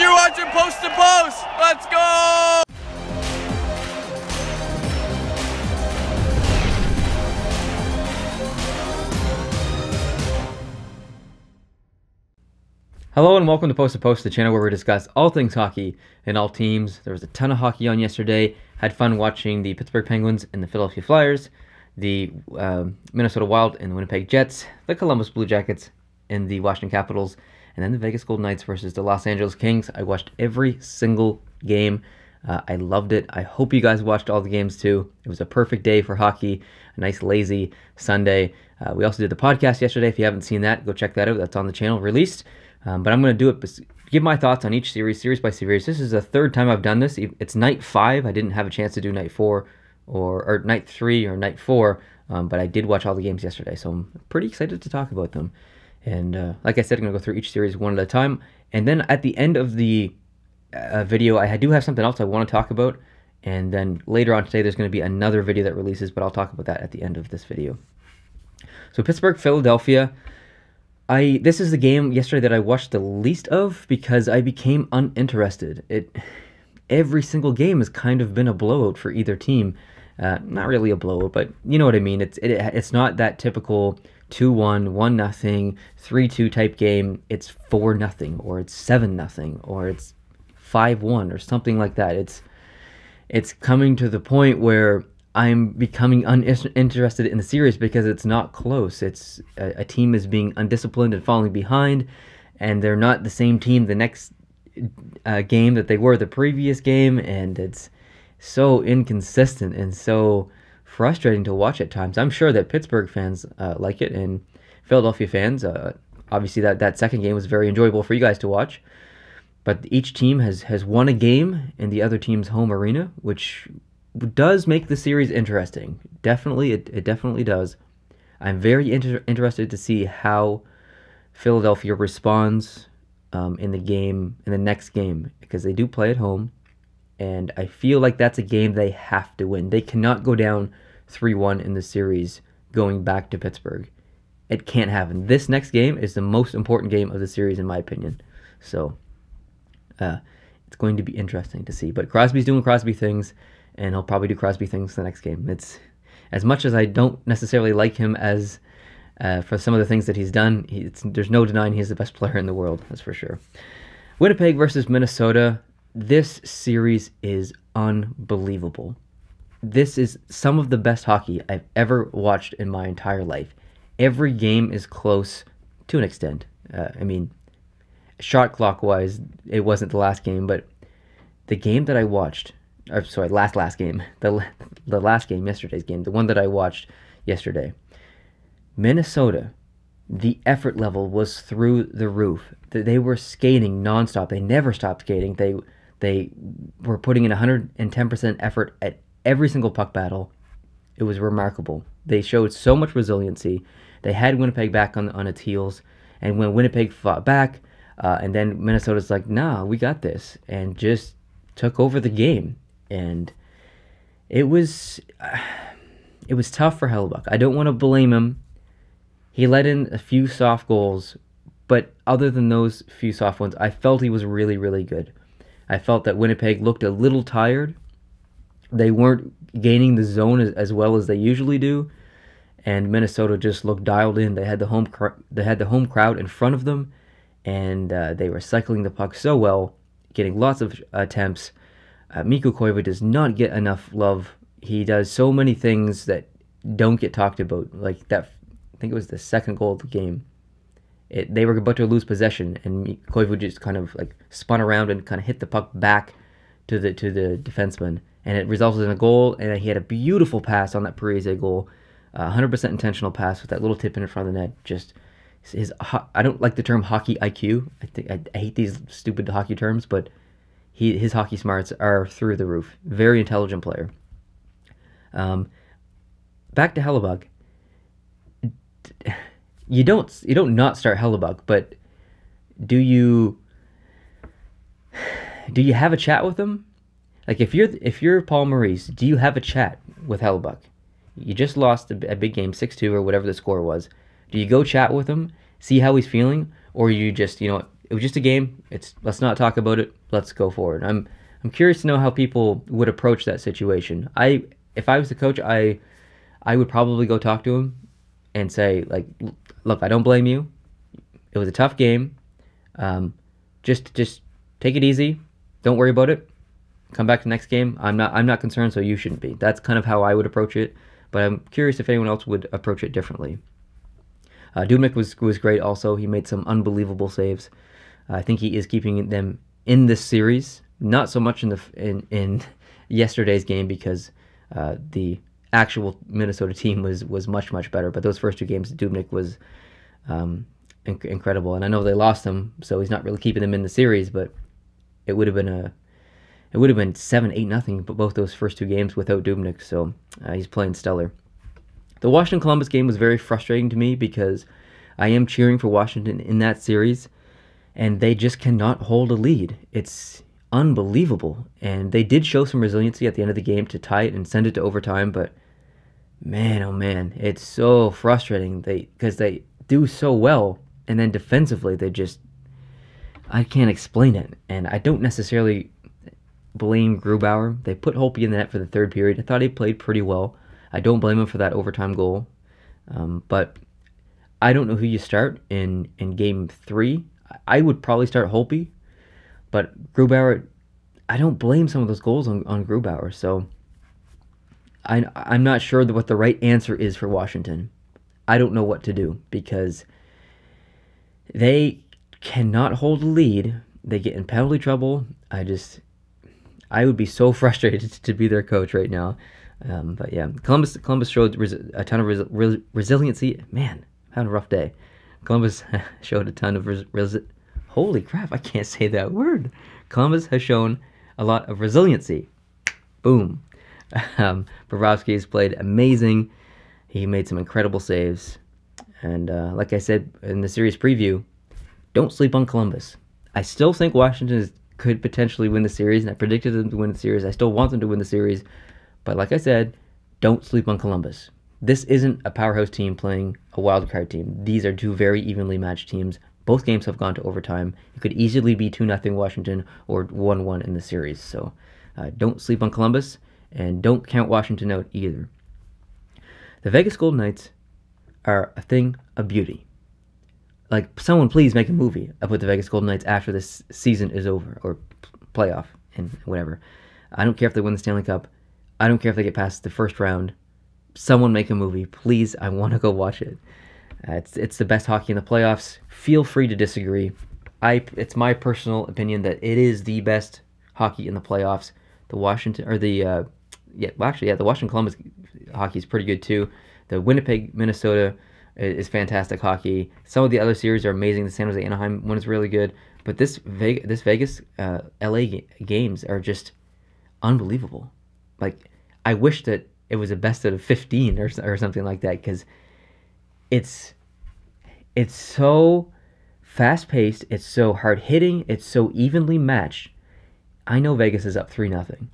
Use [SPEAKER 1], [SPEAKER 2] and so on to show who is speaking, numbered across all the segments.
[SPEAKER 1] and you're watching Post to Post. Let's go!
[SPEAKER 2] Hello and welcome to Post, the channel where we discuss all things hockey and all teams. There was a ton of hockey on yesterday. Had fun watching the Pittsburgh Penguins and the Philadelphia Flyers, the Minnesota Wild and the Winnipeg Jets, the Columbus Blue Jackets and the Washington Capitals, and then the Vegas Golden Knights versus the Los Angeles Kings. I watched every single game. I loved it. I hope you guys watched all the games too. It was a perfect day for hockey, a nice lazy Sunday. We also did the podcast yesterday. If you haven't seen that, go check that out. That's on the channel, released. But I'm going to do it, give my thoughts on each series by series. This is the third time I've done this. It's night 5. I didn't have a chance to do night 4 or night 3 or night 4, but I did watch all the games yesterday, so I'm pretty excited to talk about them. And like I said, I'm going to go through each series one at a time. And then at the end of the video, I do have something else I want to talk about. And then later on today, there's going to be another video that releases, but I'll talk about that at the end of this video. So Pittsburgh, Philadelphia. This is the game yesterday that I watched the least of because I became uninterested. Every single game has kind of been a blowout for either team. Not really a blowout, but you know what I mean. It's not that typical 2-1, 1-0, 3-2 type game. It's 4-0 or it's 7-0 or it's 5-1 or something like that. It's coming to the point where I'm becoming uninterested in the series because it's not close. It's a team is being undisciplined and falling behind, and they're not the same team the next game that they were the previous game, and it's so inconsistent and so frustrating to watch at times. I'm sure that Pittsburgh fans like it, and Philadelphia fans, obviously that second game was very enjoyable for you guys to watch, but each team has won a game in the other team's home arena, which does make the series interesting. Definitely, it definitely does. I'm very interested to see how Philadelphia responds in the next game, because they do play at home, and I feel like that's a game they have to win. They cannot go down 3-1 in the series going back to Pittsburgh. It can't happen. This next game is the most important game of the series, in my opinion. So it's going to be interesting to see. But Crosby's doing Crosby things, and he'll probably do Crosby things the next game. It's as much as I don't necessarily like him as for some of the things that he's done, there's no denying he's the best player in the world, that's for sure. Winnipeg versus Minnesota. This series is unbelievable. This is some of the best hockey I've ever watched in my entire life. Every game is close to an extent. I mean, shot clock-wise, it wasn't the last game, but the game that I watched, last game. The last game, yesterday's game, the one that I watched yesterday. Minnesota, the effort level was through the roof. They were skating nonstop. They never stopped skating. They were putting in 110% effort at every single puck battle. It was remarkable. They showed so much resiliency. They had Winnipeg back on its heels, and when Winnipeg fought back, and then Minnesota's like, nah, we got this, and just took over the game. And it was tough for Hellebuyck. I don't want to blame him. He let in a few soft goals, but other than those few soft ones, I felt he was really, really good. I felt that Winnipeg looked a little tired. They weren't gaining the zone as well as they usually do, and Minnesota just looked dialed in. They had the home crowd in front of them, and they were cycling the puck so well, getting lots of attempts. Mikko Koivu does not get enough love. He does so many things that don't get talked about. Like that, I think it was the second goal of the game. They were about to lose possession, and Koivu just kind of like spun around and kind of hit the puck back to the defenseman, and it resulted in a goal. And he had a beautiful pass on that Parise goal, 100% intentional pass with that little tip in front of the net. Just I don't like the term hockey IQ. I hate these stupid hockey terms, but his hockey smarts are through the roof. Very intelligent player. Back to Hellebuyck. You don't not start Hellebuyck, but do you have a chat with him? Like if you're Paul Maurice, do you have a chat with Hellebuyck? You just lost a big game, 6-2 or whatever the score was. Do you go chat with him, see how he's feeling, or you just, it was just a game. Let's not talk about it. Let's go forward. I'm curious to know how people would approach that situation. If I was the coach, I would probably go talk to him and say, like, look, I don't blame you. It was a tough game. Just take it easy. Don't worry about it. Come back to the next game. I'm not concerned, so you shouldn't be. That's kind of how I would approach it. But I'm curious if anyone else would approach it differently. Dubnyk was great also. He made some unbelievable saves. I think he is keeping them in this series. Not so much in yesterday's game because the actual Minnesota team was much better. But those first two games, Dubnyk was incredible. And I know they lost him, so he's not really keeping them in the series. But it would have been 7-8-0, but both those first two games without Dubnyk. So he's playing stellar. The Washington-Columbus game was very frustrating to me because I am cheering for Washington in that series, and they just cannot hold a lead. It's unbelievable. And they did show some resiliency at the end of the game to tie it and send it to overtime, but man, oh man, it's so frustrating because they do so well, and then defensively I can't explain it. And I don't necessarily blame Grubauer. They put Holtby in the net for the third period. I thought he played pretty well. I don't blame him for that overtime goal. But I don't know who you start in game 3. I would probably start Holtby. But Grubauer, I don't blame some of those goals on Grubauer. So I'm not sure what the right answer is for Washington. I don't know what to do because they cannot hold a lead. They get in penalty trouble. I would be so frustrated to be their coach right now. But yeah, Columbus showed a ton of resiliency. Man, I had a rough day. Columbus showed a ton of holy crap, I can't say that word. Columbus has shown a lot of resiliency. Boom. Bobrovsky has played amazing. He made some incredible saves. And like I said in the series preview, don't sleep on Columbus. I still think Washington could potentially win the series, and I predicted them to win the series. I still want them to win the series. But like I said, don't sleep on Columbus. This isn't a powerhouse team playing a wildcard team. These are two very evenly matched teams. Both games have gone to overtime. It could easily be 2-0 Washington or 1-1 in the series. So don't sleep on Columbus, and don't count Washington out either. The Vegas Golden Knights are a thing of beauty. Like, someone please make a movie about the Vegas Golden Knights after this season is over, or playoff, and whatever. I don't care if they win the Stanley Cup. I don't care if they get past the first round. Someone make a movie, please. I want to go watch it. It's the best hockey in the playoffs. Feel free to disagree. It's my personal opinion that it is the best hockey in the playoffs. The Washington Columbus hockey is pretty good too. The Winnipeg, Minnesota is fantastic hockey. Some of the other series are amazing. The San Jose Anaheim one is really good, but this Vegas LA games are just unbelievable. Like, I wish that it was a best out of 15 or something like that, because it's so fast-paced, it's so hard-hitting, it's so evenly matched. I know Vegas is up 3-0,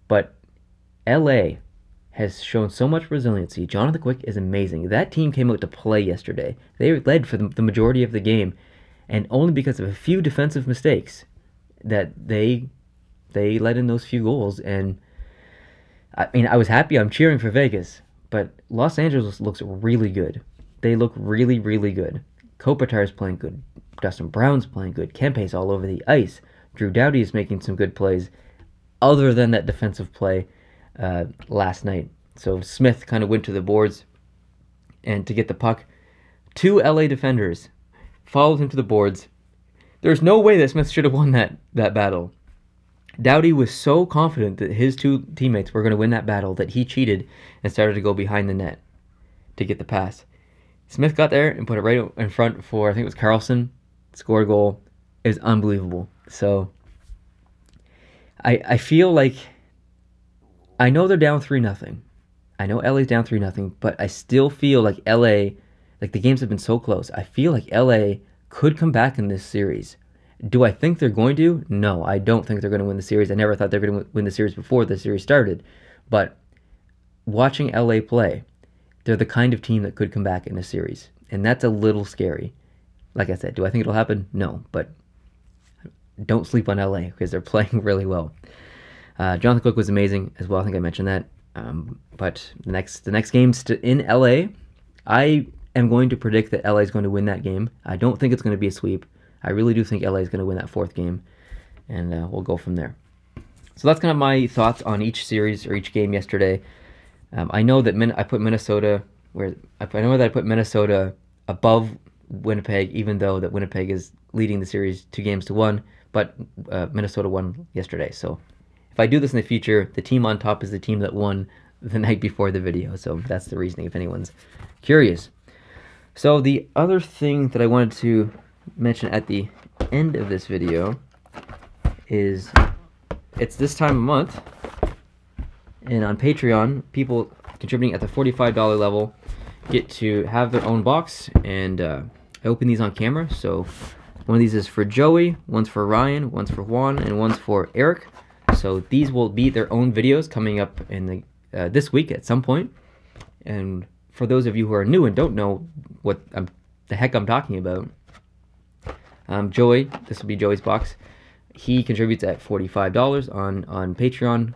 [SPEAKER 2] but LA has shown so much resiliency. Jonathan Quick is amazing. That team came out to play yesterday. They led for the majority of the game, and only because of a few defensive mistakes that they let in those few goals. And I mean, I was happy. I'm cheering for Vegas, but Los Angeles looks really good. They look really, really good. Kopitar's playing good. Dustin Brown's playing good. Kempe's all over the ice. Drew Doughty is making some good plays, other than that defensive play last night. So Smith kind of went to the boards, and to get the puck, 2 LA defenders followed him to the boards. There's no way that Smith should have won that battle. Doughty was so confident that his 2 teammates were going to win that battle that he cheated and started to go behind the net to get the pass. Smith got there and put it right in front for, I think it was Carlson, scored a goal. It was unbelievable. So I feel like, I know they're down 3-0. I know LA's down 3-0, but I still feel like LA, like the games have been so close. I feel like LA could come back in this series. Do I think they're going to? No, I don't think they're going to win the series. I never thought they were going to win the series before the series started. But watching LA play, they're the kind of team that could come back in a series. And that's a little scary. Like I said, do I think it'll happen? No, but don't sleep on LA because they're playing really well. Jonathan Cook was amazing as well. I think I mentioned that. But the next game's in LA. I am going to predict that LA is going to win that game. I don't think it's going to be a sweep. I really do think LA is going to win that fourth game, and we'll go from there. So that's kind of my thoughts on each series or each game yesterday. I know that I put Minnesota above Winnipeg, even though that Winnipeg is leading the series 2-1, but Minnesota won yesterday. So if I do this in the future, the team on top is the team that won the night before the video. So that's the reasoning, if anyone's curious. So the other thing that I wanted to mention at the end of this video is it's this time of month, and on Patreon, people contributing at the $45 level get to have their own box, and I open these on camera. So one of these is for Joey, one's for Ryan, one's for Juan, and one's for Eric. So these will be their own videos coming up in the this week at some point. And for those of you who are new and don't know what the heck I'm talking about, Joey, this will be Joey's box. He contributes at $45 on Patreon.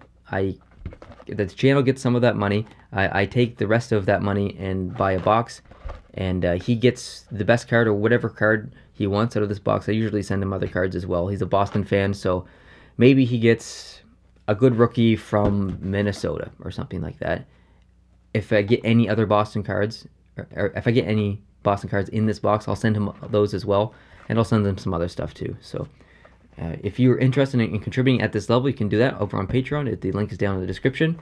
[SPEAKER 2] The channel gets some of that money. I take the rest of that money and buy a box, and he gets the best card or whatever card he wants out of this box. I usually send him other cards as well. He's a Boston fan, so maybe he gets a good rookie from Minnesota or something like that. If I get any other Boston cards, or if I get any Boston cards in this box, I'll send him those as well, and I'll send him some other stuff too. So if you're interested in contributing at this level, you can do that over on Patreon. The link is down in the description.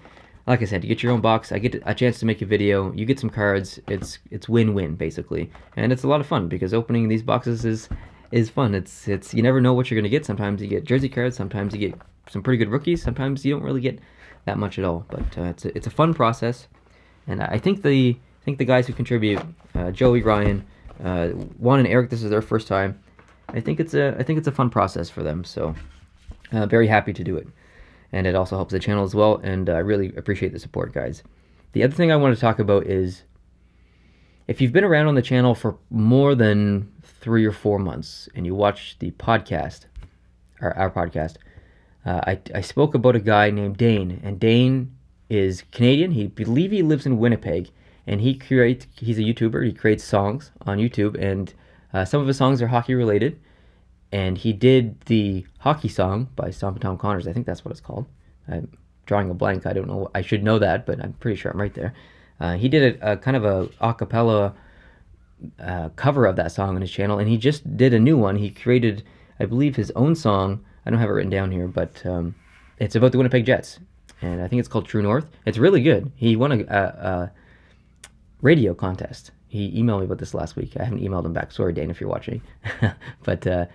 [SPEAKER 2] Like I said, you get your own box. I get a chance to make a video. You get some cards. It's win-win basically, and it's a lot of fun because opening these boxes is fun. It's you never know what you're gonna get. Sometimes you get jersey cards. Sometimes you get some pretty good rookies. Sometimes you don't really get that much at all. But it's a fun process, and I think the guys who contribute, Joey, Ryan, Juan, and Eric, this is their first time. I think it's a fun process for them. So very happy to do it. And it also helps the channel as well, and I really appreciate the support, guys. The other thing I want to talk about is, if you've been around on the channel for more than 3 or 4 months, and you watch the podcast, or our podcast, I spoke about a guy named Dane, and Dane is Canadian. He believe he lives in Winnipeg, and he's a YouTuber. He creates songs on YouTube, and some of his songs are hockey related. And he did the hockey song by Stompin' Tom Connors. I think that's what it's called. I'm drawing a blank. I don't know. I should know that, but I'm pretty sure I'm right there. He did a kind of a cappella cover of that song on his channel, and he just did a new one. He created, I believe, his own song. I don't have it written down here, but it's about the Winnipeg Jets, and I think it's called True North. It's really good. He won a radio contest. He emailed me about this last week. I haven't emailed him back. Sorry, Dane, if you're watching. But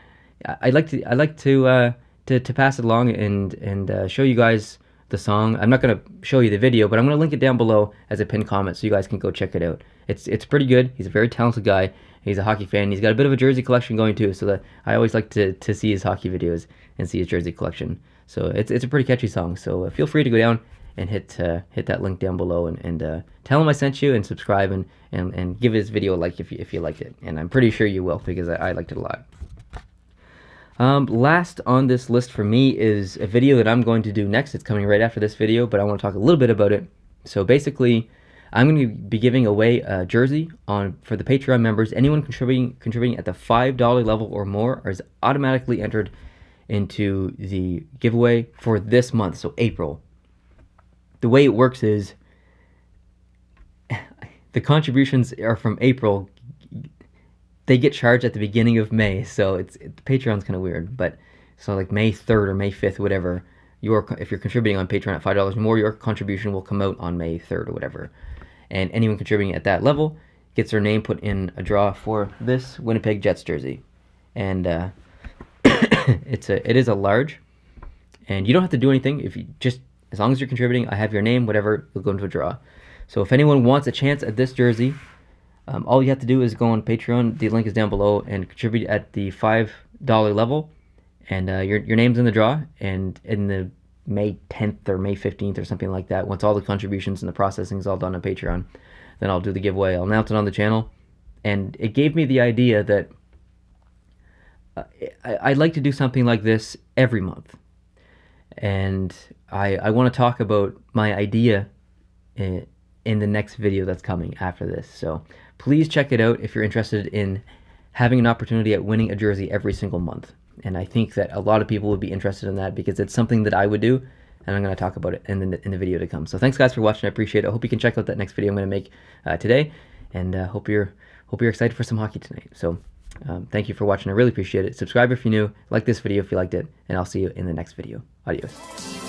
[SPEAKER 2] I'd like to pass it along and show you guys the song. I'm not gonna show you the video, but I'm gonna link it down below as a pinned comment so you guys can go check it out. It's pretty good. He's a very talented guy. He's a hockey fan. He's got a bit of a jersey collection going too, so that I always like to see his hockey videos and see his jersey collection. So it's a pretty catchy song. So feel free to go down and hit that link down below and tell him I sent you, and subscribe and give his video a like if you liked it. And I'm pretty sure you will, because I liked it a lot. Last on this list for me is a video that I'm going to do next. It's coming right after this video, but I want to talk a little bit about it. So basically, I'm going to be giving away a jersey for the Patreon members. Anyone contributing at the $5 level or more is automatically entered into the giveaway for this month, so April. The way it works is the contributions are from April. They get charged at the beginning of May, so Patreon's kind of weird. But so like May 3rd or May 5th, whatever, if you're contributing on Patreon at $5 more, your contribution will come out on May 3rd or whatever. And anyone contributing at that level gets their name put in a draw for this Winnipeg Jets jersey. And it is a large, and you don't have to do anything. As long as you're contributing, I have your name, whatever, you'll go into a draw. So if anyone wants a chance at this jersey, all you have to do is go on Patreon. The link is down below, and contribute at the $5 level, and your name's in the draw. And in the May 10th or May 15th or something like that, once all the contributions and the processing is all done on Patreon, then I'll do the giveaway. I'll announce it on the channel. And it gave me the idea that I'd like to do something like this every month. And I want to talk about my idea in the next video that's coming after this. So please check it out if you're interested in having an opportunity at winning a jersey every single month. And I think that a lot of people would be interested in that because it's something that I would do, and I'm going to talk about it in the video to come. So thanks guys for watching. I appreciate it. I hope you can check out that next video I'm going to make today, and hope you're excited for some hockey tonight. So thank you for watching. I really appreciate it. Subscribe if you're new, like this video if you liked it, and I'll see you in the next video. Adios.